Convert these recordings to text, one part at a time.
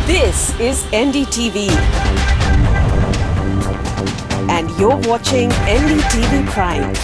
This is NDTV, and you're watching NDTV Prime.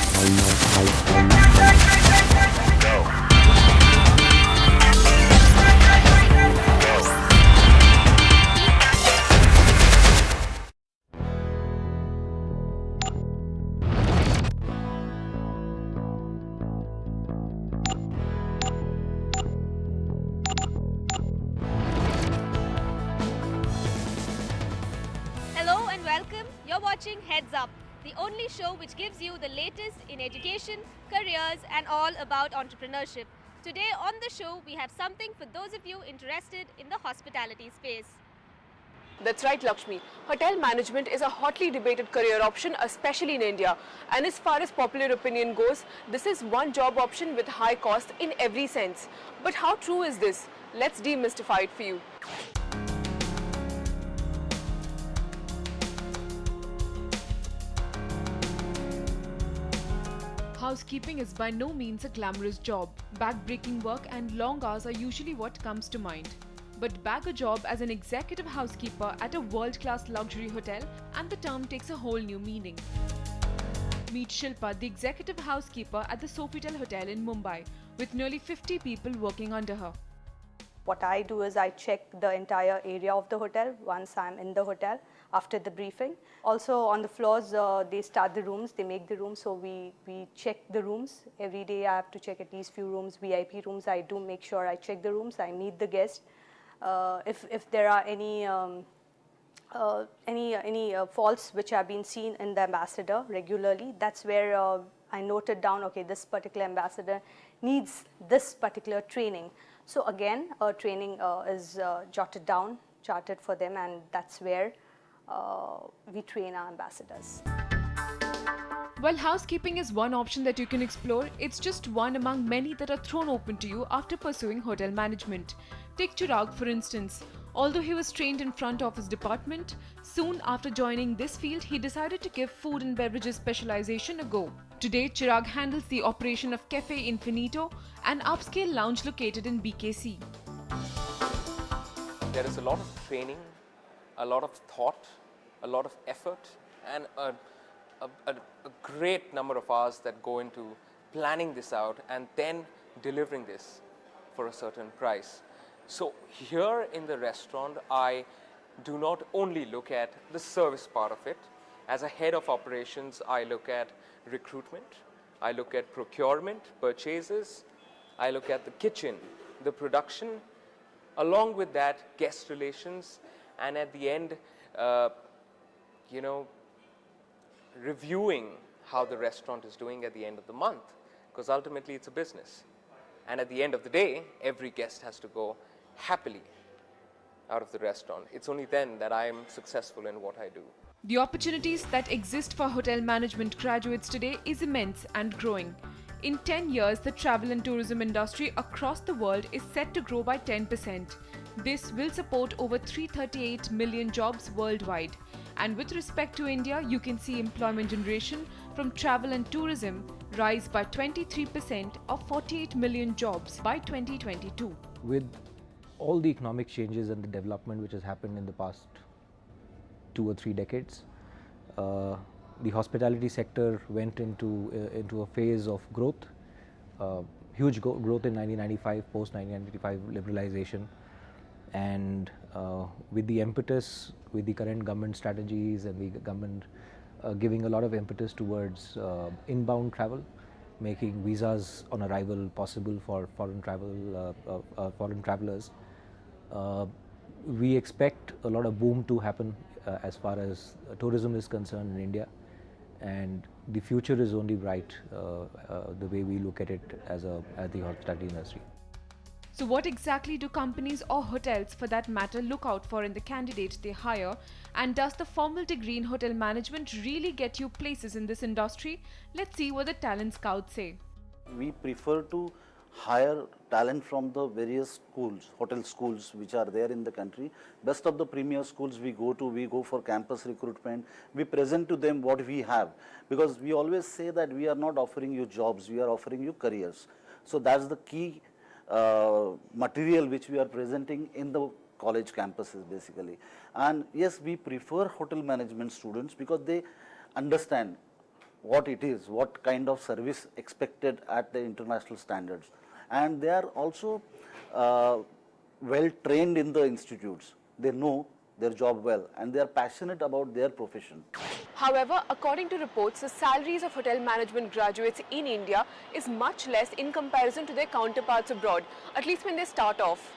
Hello and welcome. You're watching Heads Up, the only show which gives you the latest in education, careers, and all about entrepreneurship. Today on the show, we have something for those of you interested in the hospitality space. That's right, Lakshmi. Hotel management is a hotly debated career option, especially in India. And as far as popular opinion goes, this is one job option with high cost in every sense. But how true is this? Let's demystify it for you. Housekeeping is by no means a glamorous job. Back-breaking work and long hours are usually what comes to mind. But bag a job as an executive housekeeper at a world-class luxury hotel and the term takes a whole new meaning. Meet Shilpa, the executive housekeeper at the Sofitel Hotel in Mumbai, with nearly 50 people working under her. What I do is I check the entire area of the hotel once I'm in the hotel after the briefing. Also on the floors, they start the rooms, they make the rooms, so we check the rooms. Every day I have to check at least few rooms, VIP rooms. I do make sure I check the rooms, I meet the guests. If there are any faults which have been seen in the ambassador regularly, that's where I noted down, okay, this particular ambassador needs this particular training. So again, training is jotted down, charted for them, and that's where we train our ambassadors. While housekeeping is one option that you can explore, it's just one among many that are thrown open to you after pursuing hotel management. Take Chirag for instance. Although he was trained in front office department, soon after joining this field, he decided to give food and beverages specialization a go. Today, Chirag handles the operation of Cafe Infinito, an upscale lounge located in BKC. There is a lot of training, a lot of thought, a lot of effort, and a great number of hours that go into planning this out and then delivering this for a certain price. So here in the restaurant, I do not only look at the service part of it. As a head of operations, I look at recruitment, I look at procurement, purchases, I look at the kitchen, the production, along with that, guest relations, and at the end, reviewing how the restaurant is doing at the end of the month, because ultimately it's a business. And at the end of the day, every guest has to go happily out of the restaurant. It's only then that I am successful in what I do. The opportunities that exist for hotel management graduates today is immense and growing. In 10 years, the travel and tourism industry across the world is set to grow by 10%. This will support over 338 million jobs worldwide. And with respect to India, you can see employment generation from travel and tourism rise by 23% of 48 million jobs by 2022. With all the economic changes and the development which has happened in the past 2 or 3 decades, the hospitality sector went into a phase of growth, huge growth in 1995, post 1995 liberalization, and with the impetus, with the current government strategies and the government giving a lot of impetus towards inbound travel, making visas on arrival possible for foreign travelers. We expect a lot of boom to happen as far as tourism is concerned in India, and the future is only bright the way we look at it as the hospitality industry. So what exactly do companies or hotels for that matter look out for in the candidate they hire, and does the formal degree in hotel management really get you places in this industry? Let's see what the talent scouts say. We prefer to hire talent from the various schools, hotel schools which are there in the country. Best of the premier schools we go for campus recruitment. We present to them what we have, because we always say that we are not offering you jobs, we are offering you careers. So that's the key material which we are presenting in the college campuses basically. And yes, we prefer hotel management students because they understand what it is, what kind of service expected at the international standards. And they are also well trained in the institutes. They know their job well and they are passionate about their profession. However, according to reports, the salaries of hotel management graduates in India is much less in comparison to their counterparts abroad, at least when they start off.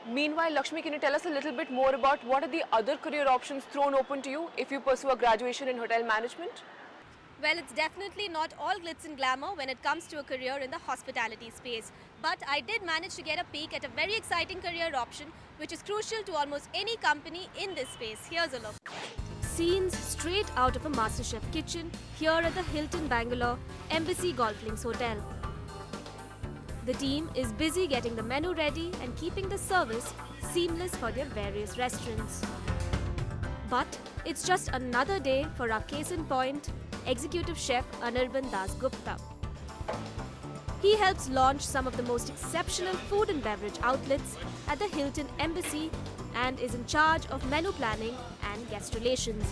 Meanwhile, Lakshmi, can you tell us a little bit more about what are the other career options thrown open to you if you pursue a graduation in hotel management? Well, it's definitely not all glitz and glamour when it comes to a career in the hospitality space. But I did manage to get a peek at a very exciting career option which is crucial to almost any company in this space. Here's a look. Scenes straight out of a MasterChef kitchen here at the Hilton Bangalore Embassy Golf Links Hotel. The team is busy getting the menu ready and keeping the service seamless for their various restaurants. But it's just another day for our case in point, Executive Chef Anirban Das Gupta. He helps launch some of the most exceptional food and beverage outlets at the Hilton Embassy and is in charge of menu planning and guest relations.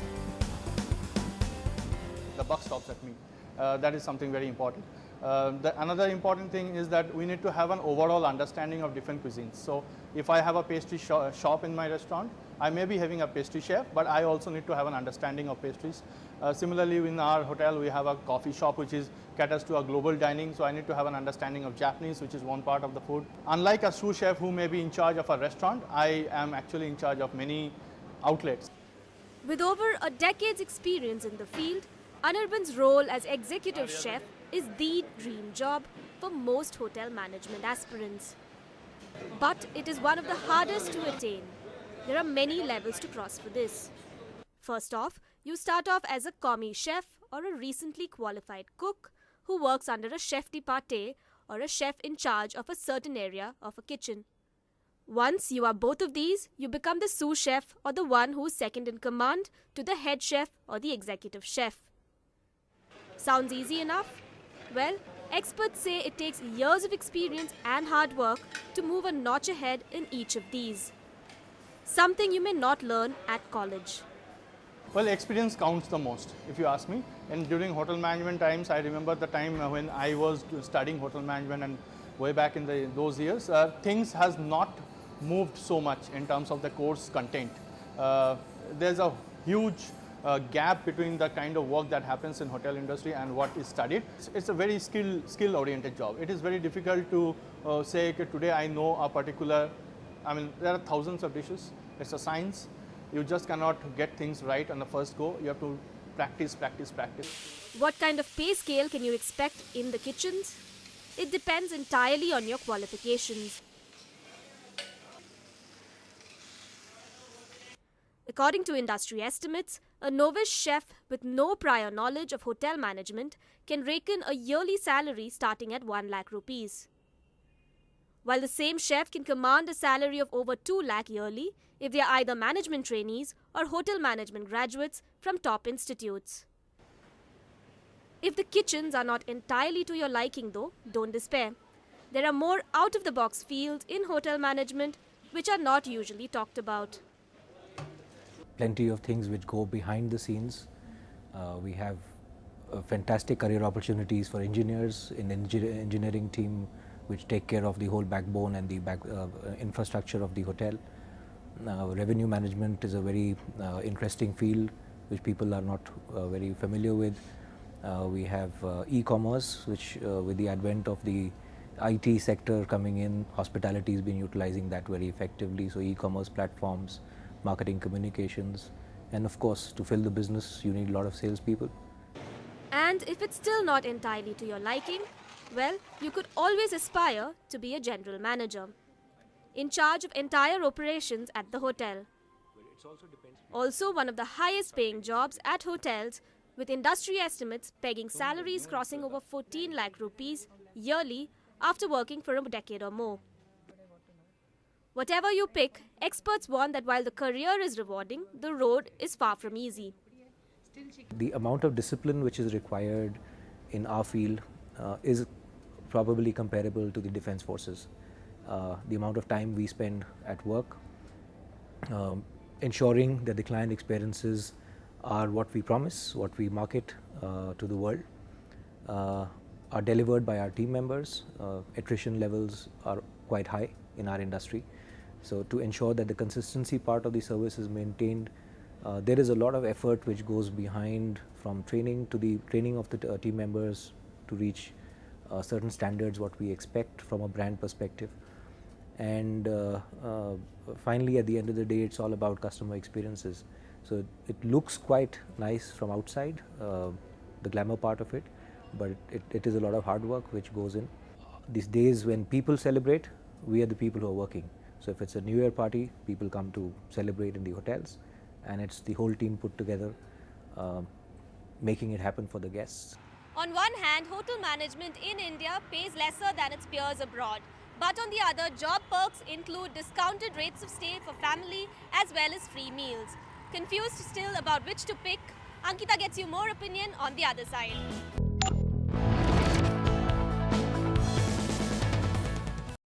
The buck stops at me. That is something very important. Another important thing is that we need to have an overall understanding of different cuisines. So if I have a pastry shop in my restaurant, I may be having a pastry chef, but I also need to have an understanding of pastries. Similarly, in our hotel, we have a coffee shop which caters to a global dining, so I need to have an understanding of Japanese, which is one part of the food. Unlike a sous chef who may be in charge of a restaurant, I am actually in charge of many outlets. With over a decade's experience in the field, Anirban's role as executive chef is the dream job for most hotel management aspirants. But it is one of the hardest to attain. There are many levels to cross for this. First off, you start off as a commis chef or a recently qualified cook who works under a chef de partie or a chef in charge of a certain area of a kitchen. Once you are both of these, you become the sous chef or the one who is second in command to the head chef or the executive chef. Sounds easy enough? Well, experts say it takes years of experience and hard work to move a notch ahead in each of these. Something you may not learn at college. Well, experience counts the most, if you ask me. And during hotel management times, I remember the time when I was studying hotel management and way back in those years, things has not moved so much in terms of the course content. There's a huge gap between the kind of work that happens in hotel industry and what is studied. It's a very skill-oriented job. It is very difficult to say, okay, today I know a particular, there are thousands of dishes. It's a science. You just cannot get things right on the first go. You have to practice. What kind of pay scale can you expect in the kitchens? It depends entirely on your qualifications. According to industry estimates, a novice chef with no prior knowledge of hotel management can rake in a yearly salary starting at 1 lakh rupees. While the same chef can command a salary of over 2 lakh yearly if they are either management trainees or hotel management graduates from top institutes. If the kitchens are not entirely to your liking though, don't despair. There are more out-of-the-box fields in hotel management which are not usually talked about. Plenty of things which go behind the scenes. We have fantastic career opportunities for engineers in the engineering team which take care of the whole backbone and the infrastructure of the hotel. Revenue management is a very interesting field which people are not very familiar with. We have e-commerce, which with the advent of the IT sector coming in, hospitality has been utilizing that very effectively. So e-commerce platforms, marketing communications, and of course to fill the business you need a lot of salespeople. And if it's still not entirely to your liking, well, you could always aspire to be a general manager, in charge of entire operations at the hotel. Also one of the highest paying jobs at hotels, with industry estimates pegging salaries crossing over 14 lakh rupees yearly after working for a decade or more. Whatever you pick, experts warn that while the career is rewarding, the road is far from easy. The amount of discipline which is required in our field is probably comparable to the defense forces. the amount of time we spend at work, ensuring that the client experiences are what we promise, what we market to the world, are delivered by our team members. Attrition levels are quite high in our industry. So to ensure that the consistency part of the service is maintained, there is a lot of effort which goes behind, from training to the training of the team members to reach certain standards what we expect from a brand perspective. And finally, at the end of the day, it's all about customer experiences. So it looks quite nice from outside, the glamour part of it, but it is a lot of hard work which goes in. These days when people celebrate, we are the people who are working. So if it's a New Year party, people come to celebrate in the hotels, and it's the whole team put together, making it happen for the guests. On one hand, hotel management in India pays lesser than its peers abroad. But on the other, job perks include discounted rates of stay for family as well as free meals. Confused still about which to pick? Ankita gets you more opinion on the other side.